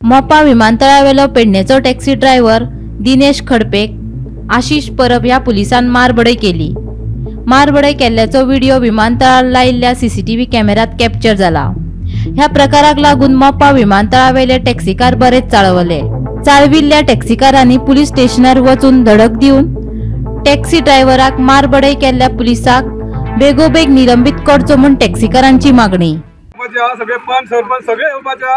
मोपा विमानतळावेलो पेडणेचो taxi driver Dinesh खडपेक Ashish Parab ह्या पुलिसान मारबडय केली। मारबडय केल्ल्याचो व्हिडिओ विमानतळार लायिल्ल्या सीसीटीव्ही कॅमेऱ्यात कॅप्चर जाला। ह्या प्रकाराक लागून मोपा विमानतळावेले टॅक्सीकार बरेच चाळवले। चाळविल्ल्या टॅक्सीकारांनी पुलीस स्टेशनार वचून धडक दिवन टॅक्सी ड्रायव्हराक मारबडय केल्ल्या पुलिसाक बेगोबेग निलंबित करचो म्हूण टॅक्सीकारांची मागणी। सगळे पंच सरपंच सगळे येवपाच्या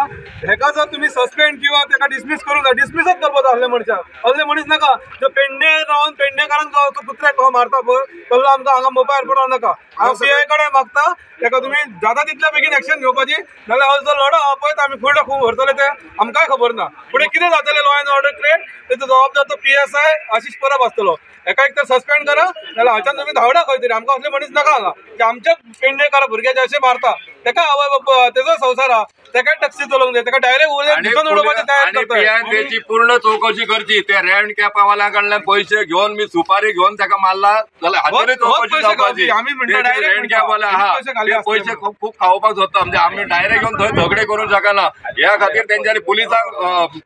हेका जर तुम्ही सस्पेंड किंवा तेका डिसमिस करूंक जाय, डिसमिसच करपाचो असले मनशाक। असले मनीस नाका जो पेडणे रावन पेडणेकारांक जो कुत्र्याक मारता पळय तसलो आमकां हांगा मोपा एअरपोर्टार नाका। हांव पीआय कडेन मागता तेका तुम्ही जाता तितल्या बेगीन एक्शन घेवपाची, नाल्यार हो जो लढो आहा पळय आमी फुडें खूब व्हरतले ते आमकांय खबर ना। फुडें कितें जातलें लॉ एंड ऑर्डर क्रिएट तेचो जबाबदार तो PSI आशिष परब आसतलो। एका एक तर सस्पेंड करा नाल्यार हाच्यान तुम्ही धांवडा खंय तरी। आमकां असले मनीस नाका हांगा जे आमच्या पेडणेकारा भुरग्याचे अशे मारता। तेका आवय बाबा तेजो संवसार हा, तेका टॅक्सी चलोवंक जाय, तेका डायरेक्ट उडोवपाची तयारी करता। त्याची पूर्ण चौकशी करची। ते रेंट कॅपावाल्या कडल्यान पैसे घेऊन मी सुपारी घेऊन तेका मारला जाल्यार हातून चौकशी जावपाची। आमी म्हणटा डायरेक्ट रेंट कॅपवाले आहा ते पैसे खूप खावपाक सोदता, म्हणजे आमी डायरेक्ट घेऊन थंय झगडे करूंक शकना। ह्या खातीर तेंच्यांनी पुलिसांक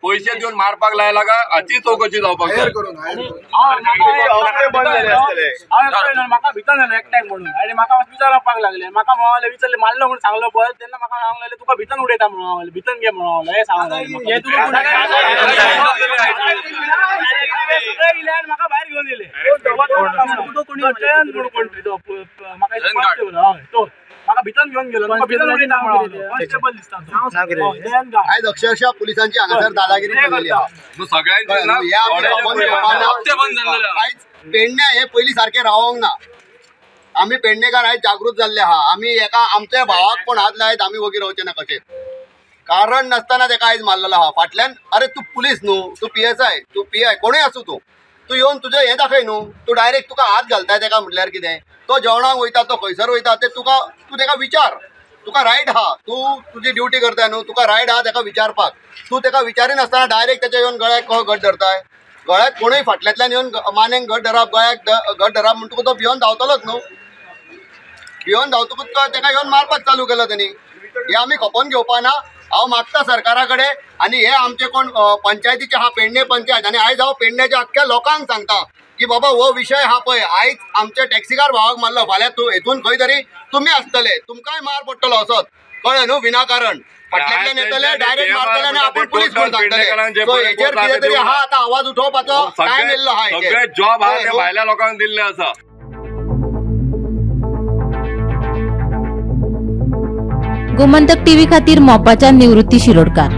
पैसे दिवन मारपाक लायला काय हाची चौकशी जावपाक जाय। म्हाका भितर जालें एकट्याक म्हणून आनी म्हाका विचारपाक लागले। म्हाका भावाले विचारले मारलो म्हणून सांगलो पळय तेन्ना म्हाका सांगूंक लागले तुका भितर उडयता म्हणून, भितर घे म्हणून हे सांगूंक म्हाका भायर घेवन दिले। म्हाका भितर घेवन गेलो, भितर उडयता म्हणून कॉन्स्टेबल दिसता। आयज अक्षरशः पुलिसांची हांगासर दादागिरी केलेली आहा। पेडणे हे पयलीं सारखे रावोंक ना। आमी पेडणेकार आयज जागृत जाल्ले आहा। आमी एका आमच्या भावाक पण हात लायत आमी वगीर रावचे ना कशें। कारण नासतना तेका आयज मारलेलो आहा। फाटल्यान अरे तू पुलीस न्हू, तू PSI, तू PI कोणूय आसूं तू येवन तुजें हें दाखय न्हू। तू डायरेक्ट तुका हात घालताय तेका म्हटल्यार कितें? तो जेवणाक वयता, तो खंयसर वयता ते तू तेका विचार। तुका रायट आहा, तू तुजी ड्युटी करताय न्हू, तुका रायट आहा तेका विचारपाक। तू तेका विचारिनासतना डायरेक्ट तेच्या येवन गळ्याक घट धरताय। गळ्याक कोणूय फाटल्यातल्यान येवन मानेक घट धरप, गळ्याक घट धरप म्हणून तुका तो भियोन धांवतलोच न्हू। भियोन धांवतकूच तेका येवन मारपाक चालू केलो तेणी। हे आमी खपोवन घेवपाना। हांव मागता सरकारा कडेन आनी हे आमचे कोण पंचायतीचे हा पेडणे पंचायत आनी आयज हांव पेडण्याच्या आख्ख्या लोकांक सांगता की बाबा हो विशय हा पळय आयज आमच्या टॅक्सीकार भावाक मारलो, फाल्यां तूं हेतून खंय तरी तुमी आसतले, तुमकांय मार पडटलो असोच, कळ्ळें न्हू? विनाकारण फाटल्यातल्यान येतले डायरेक्ट मारतले आनी आपूण पुलीस कोण सांगतले। सो हेचेर कितें तरी हा आतां आवाज उठोवपाचो टायम येयल्लो आहा। सगळे जॉब आहा ते भायल्या लोकांक दिल्ले आसा। गोमंतक टीव्ही खातीर मोपाच्या निवृत्ती शिरोडकार।